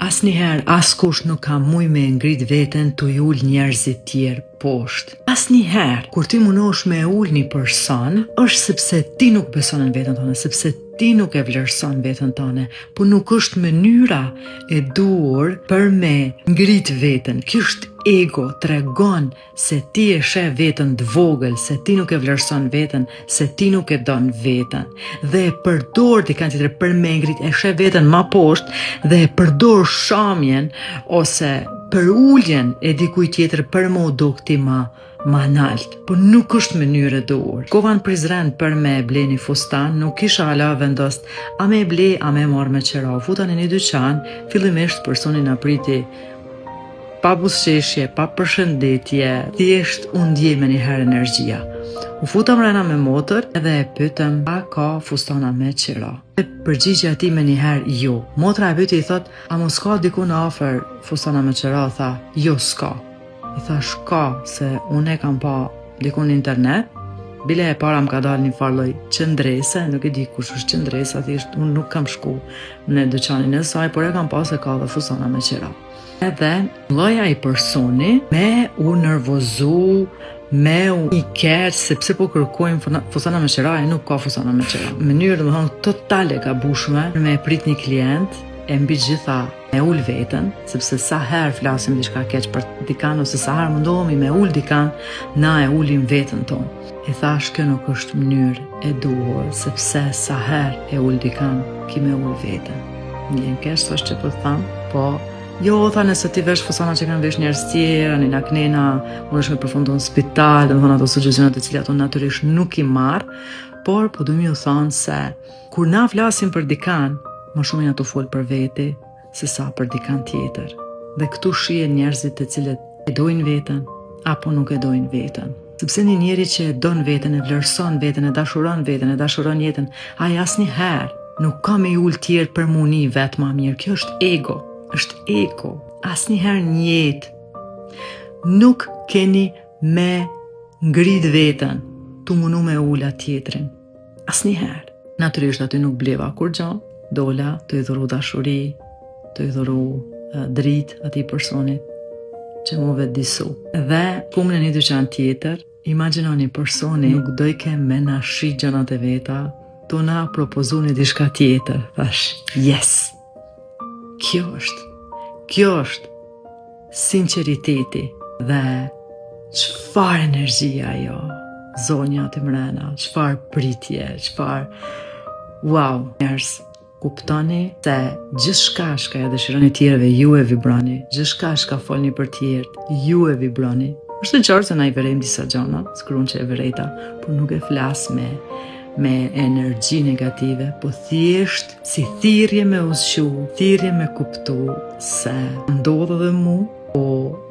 Asnjëherë askush nuk ka mujë me ngrit veten tu i ul njerëzit tjerë poshtë. Asnjëherë kur ti mundosh me ul një person, është sepse ti nuk beson në veten tënde, sepse ti nuk e vlerëson veten tënde, po nuk është mënyra e duhur për me ngrit veten. Ky është ego, tregon se ti e sheh veten të vogël, se ti nuk e vlerëson veten, se ti nuk e don veten. Dhe e përdor dikant tjetër për me ngrit, e sheh veten më poshtë dhe e përdor shamjen ose për uljen e dikujt tjetër për më u duk ti më nalt, po nuk është mënyrë e duhur. Kova në Prizren për me ble një fustan, nuk kisha hala vendost a me ble, a me marrë me qera. U futa në një dyqan, fillimisht personi na priti pa buzëqeshje, pa përshëndetje, thjesht u ndjej me njëherë energjia. U futa mrena me motor edhe e pyetëm a ka fustana me qera. E përgjigja ati me njëherë jo. Motra e pyeti i thot, a mos ka diku në afër fustana me qera? Tha, jo s'ka. I thash ka, se unë e kam pa diku në internet, bile e para më ka dalë një farloj qëndrese, nuk e di kush është qëndresa, thjesht unë nuk kam shku në dyqanin e saj, por e kam pa se ka dhe fustana me qera. Edhe lloja i personi me u nervozu, me u i keq, sepse po kërkojmë fustana me qera, e nuk ka fustana me qera. Mënyrë domethënë totale gabueshme me e prit një klient, e mbi gjitha me ul veten, sepse sa herë flasim diçka keq për dikan ose sa herë mundohemi me ul dikan, na e ulim veten tonë. I thash kjo nuk është mënyrë e duhur, sepse sa herë e ul dikan, ki me ul veten. Ndjen keq thash që po tham, po jo, tha, nëse ti vesh fustana që kanë vesh njerëz tjerë, një naknena, unë është me përfundu në spital, domethënë ato sugjestionet e cilat unë natyrisht nuk i marr, por po du m'ju thonë se kur na flasim për dikan, më shumë janë të fol për veti se sa për dikan tjetër. Dhe këtu shihen njerëzit të cilët e dojnë veten apo nuk e dojnë veten. Sepse një njeri që e don veten, e vlerëson veten, e dashuron veten, e dashuron jetën, ai asnjëherë nuk ka me ul tjerë për muni vetë më mirë. Kjo është ego. Është ego. Asnjëherë në jetë nuk keni me ngrit veten tu mundu me ula tjetrin. Asnjëherë. Natyrisht aty nuk bleva kur gjë, dola të i dhuru dashuri, të i dhuru dritë atij personit që mu vetë disu. Dhe pumë në një dyqan tjetër, imagjinoni personi nuk dojke me na shi gjënat e veta, tu na propozu një diçka tjetër. Thash, yes! Kjo është sinceriteti dhe çfarë energjia ajo, zonja të mrena, çfarë pritje, çfarë wow, njerëz, kuptoni se gjithçka shka ja dëshironi tjerëve, ju e vibroni, gjithçka shka folni për tjerët, ju e vibroni. Është qartë se na i verejmë disa gjëra, s'kruan që e verejta, por nuk e flas me energji negative, po thjesht si thirrje me usqu, thirrje me kuptu se ndodh edhe mu, po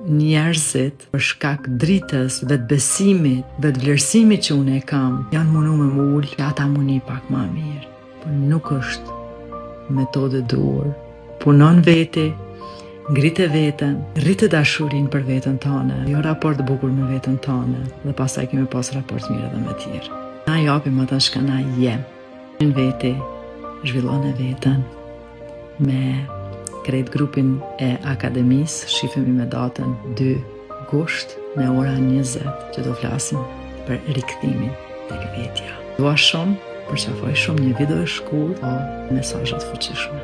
njerëzit për shkak dritës, vetbesimit, vetvlerësimit që unë e kam, janë mundu me m'ul, që ata muni pak më mirë. Po nuk është metodë duhur. Punon veti, ngrite veten, rritë dashurin për veten tënde, jo raport bukur me veten tënde, dhe pastaj kemi pas raport mirë edhe me tjerë. Na japim ata shka na jem. Në veti, zhvillon e veten, me krejt grupin e akademis, shifemi me datën 2 gusht në ora 20, që do flasim për rikthimin tek vetja. Dua shumë, përqafoj shumë një video e shkurt o mesazhet fuqishme.